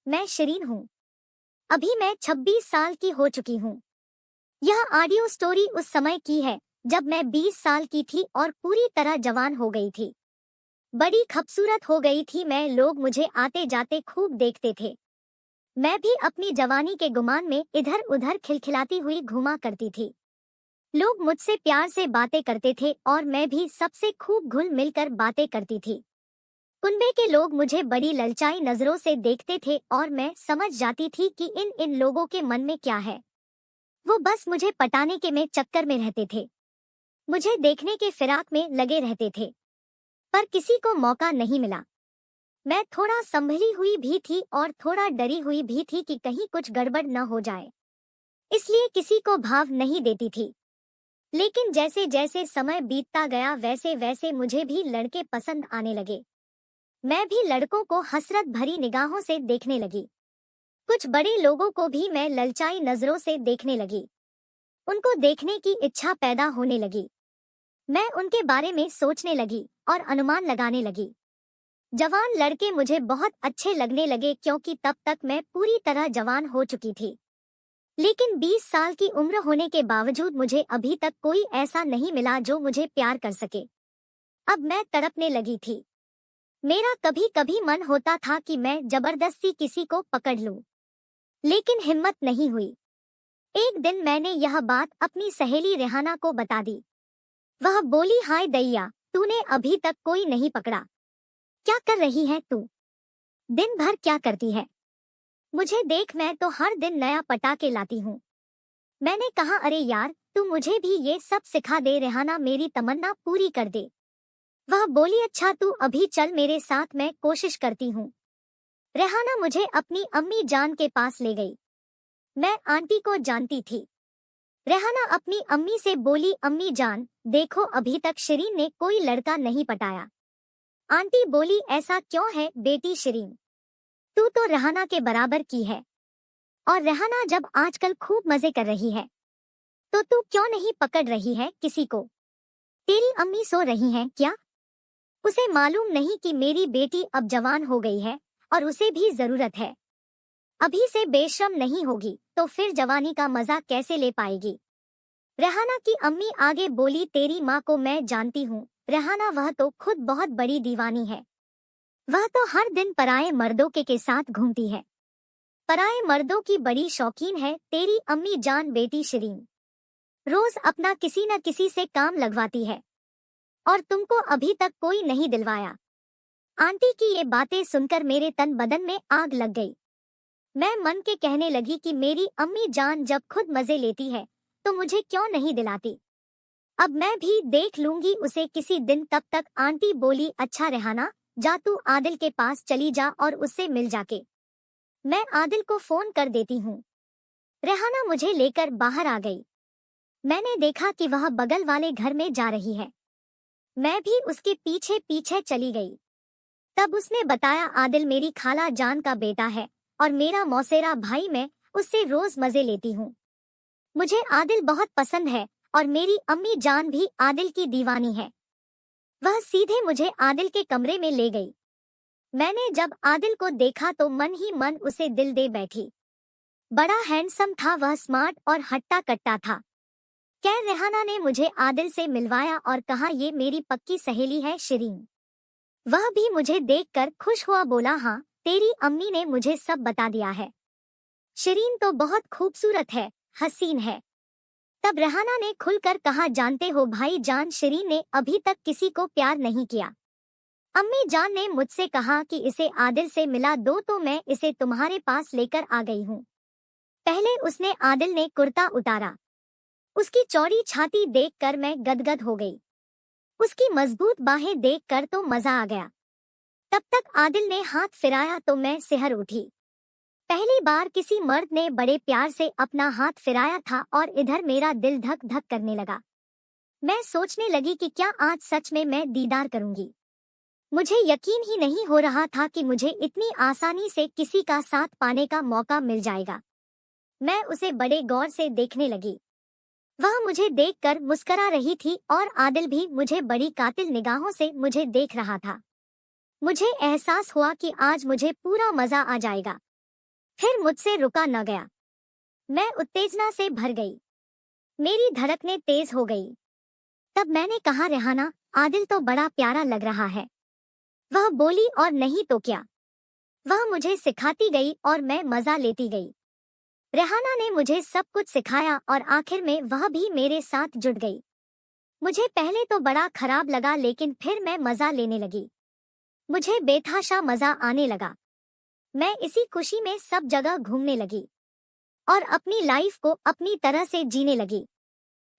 मैं शिरीन हूँ। अभी मैं 26 साल की हो चुकी हूँ। यह ऑडियो स्टोरी उस समय की है जब मैं 20 साल की थी और पूरी तरह जवान हो गई थी। बड़ी खूबसूरत हो गई थी मैं, लोग मुझे आते जाते खूब देखते थे। मैं भी अपनी जवानी के गुमान में इधर उधर खिलखिलाती हुई घूमा करती थी। लोग मुझसे प्यार से बातें करते थे और मैं भी सबसे खूब घुल मिलकर बातें करती थी। कुनबे के लोग मुझे बड़ी ललचाई नजरों से देखते थे और मैं समझ जाती थी कि इन लोगों के मन में क्या है। वो बस मुझे पटाने के में चक्कर में रहते थे, मुझे देखने के फिराक में लगे रहते थे, पर किसी को मौका नहीं मिला। मैं थोड़ा संभली हुई भी थी और थोड़ा डरी हुई भी थी कि कहीं कुछ गड़बड़ न हो जाए, इसलिए किसी को भाव नहीं देती थी। लेकिन जैसे जैसे समय बीतता गया वैसे वैसे मुझे भी लड़के पसंद आने लगे। मैं भी लड़कों को हसरत भरी निगाहों से देखने लगी। कुछ बड़े लोगों को भी मैं ललचाई नजरों से देखने लगी। उनको देखने की इच्छा पैदा होने लगी। मैं उनके बारे में सोचने लगी और अनुमान लगाने लगी। जवान लड़के मुझे बहुत अच्छे लगने लगे क्योंकि तब तक मैं पूरी तरह जवान हो चुकी थी। लेकिन 20 साल की उम्र होने के बावजूद मुझे अभी तक कोई ऐसा नहीं मिला जो मुझे प्यार कर सके। अब मैं तड़पने लगी थी। मेरा कभी कभी मन होता था कि मैं जबरदस्ती किसी को पकड़ लूं, लेकिन हिम्मत नहीं हुई। एक दिन मैंने यह बात अपनी सहेली रेहाना को बता दी। वह बोली, हाय दैया, तूने अभी तक कोई नहीं पकड़ा। क्या कर रही है तू? दिन भर क्या करती है? मुझे देख, मैं तो हर दिन नया पटाके लाती हूँ। मैंने कहा, अरे यार, तू मुझे भी ये सब सिखा दे रेहाना, मेरी तमन्ना पूरी कर दे। वह बोली, अच्छा तू अभी चल मेरे साथ, मैं कोशिश करती हूँ। रेहाना मुझे अपनी अम्मी जान के पास ले गई। मैं आंटी को जानती थी। रेहाना अपनी अम्मी से बोली, अम्मी जान, देखो अभी तक शिरीन ने कोई लड़का नहीं पटाया। आंटी बोली, ऐसा क्यों है बेटी शिरीन, तू तो रेहाना के बराबर की है, और रेहाना जब आजकल खूब मजे कर रही है तो तू क्यों नहीं पकड़ रही है किसी को? तेरी अम्मी सो रही हैं क्या? उसे मालूम नहीं कि मेरी बेटी अब जवान हो गई है और उसे भी जरूरत है। अभी से बेशर्म नहीं होगी तो फिर जवानी का मजा कैसे ले पाएगी? रेहाना की अम्मी आगे बोली, तेरी माँ को मैं जानती हूँ रेहाना, वह तो खुद बहुत बड़ी दीवानी है। वह तो हर दिन पराये मर्दों के साथ घूमती है, पराये मर्दों की बड़ी शौकीन है तेरी अम्मी जान। बेटी शिरीन रोज अपना किसी न किसी से काम लगवाती है और तुमको अभी तक कोई नहीं दिलवाया। आंटी की ये बातें सुनकर मेरे तन बदन में आग लग गई। मैं मन के कहने लगी कि मेरी अम्मी जान जब खुद मजे लेती है तो मुझे क्यों नहीं दिलाती। अब मैं भी देख लूंगी उसे किसी दिन। तब तक आंटी बोली, अच्छा रेहाना, जा तू आदिल के पास चली जा और उससे मिल जाके। मैं आदिल को फोन कर देती हूँ। रेहाना मुझे लेकर बाहर आ गई। मैंने देखा कि वह बगल वाले घर में जा रही है। मैं भी उसके पीछे पीछे चली गई। तब उसने बताया, आदिल मेरी खाला जान का बेटा है और मेरा मौसेरा भाई, मैं उससे रोज मजे लेती हूँ। मुझे आदिल बहुत पसंद है और मेरी अम्मी जान भी आदिल की दीवानी है। वह सीधे मुझे आदिल के कमरे में ले गई। मैंने जब आदिल को देखा तो मन ही मन उसे दिल दे बैठी। बड़ा हैंडसम था वह, स्मार्ट और हट्टा कट्टा था। खैर रेहाना ने मुझे आदिल से मिलवाया और कहा, ये मेरी पक्की सहेली है शिरीन। वह भी मुझे देखकर खुश हुआ, बोला, हाँ तेरी अम्मी ने मुझे सब बता दिया है। शिरीन तो बहुत खूबसूरत है, हसीन है। तब रेहाना ने खुलकर कहा, जानते हो भाई जान, शिरीन ने अभी तक किसी को प्यार नहीं किया। अम्मी जान ने मुझसे कहा कि इसे आदिल से मिला दो तो मैं इसे तुम्हारे पास लेकर आ गई हूँ। पहले उसने आदिल ने कुर्ता उतारा। उसकी चौड़ी छाती देखकर मैं गदगद हो गई। उसकी मजबूत बाहें देखकर तो मजा आ गया। तब तक आदिल ने हाथ फिराया तो मैं सिहर उठी। पहली बार किसी मर्द ने बड़े प्यार से अपना हाथ फिराया था और इधर मेरा दिल धक धक करने लगा। मैं सोचने लगी कि क्या आज सच में मैं दीदार करूंगी। मुझे यकीन ही नहीं हो रहा था कि मुझे इतनी आसानी से किसी का साथ पाने का मौका मिल जाएगा। मैं उसे बड़े गौर से देखने लगी। वह मुझे देखकर मुस्करा रही थी और आदिल भी मुझे बड़ी कातिल निगाहों से मुझे देख रहा था। मुझे एहसास हुआ कि आज मुझे पूरा मजा आ जाएगा। फिर मुझसे रुका न गया। मैं उत्तेजना से भर गई। मेरी धड़कनें तेज हो गई। तब मैंने कहा, रेहाना, आदिल तो बड़ा प्यारा लग रहा है। वह बोली, और नहीं तो क्या। वह मुझे सिखाती गई और मैं मजा लेती गई। रेहाना ने मुझे सब कुछ सिखाया और आखिर में वह भी मेरे साथ जुट गई। मुझे पहले तो बड़ा खराब लगा, लेकिन फिर मैं मजा लेने लगी। मुझे बेतहाशा मजा आने लगा। मैं इसी खुशी में सब जगह घूमने लगी और अपनी लाइफ को अपनी तरह से जीने लगी।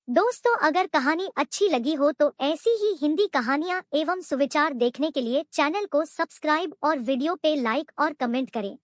दोस्तों, अगर कहानी अच्छी लगी हो तो ऐसी ही हिंदी कहानियां एवं सुविचार देखने के लिए चैनल को सब्सक्राइब और वीडियो पे लाइक और कमेंट करें।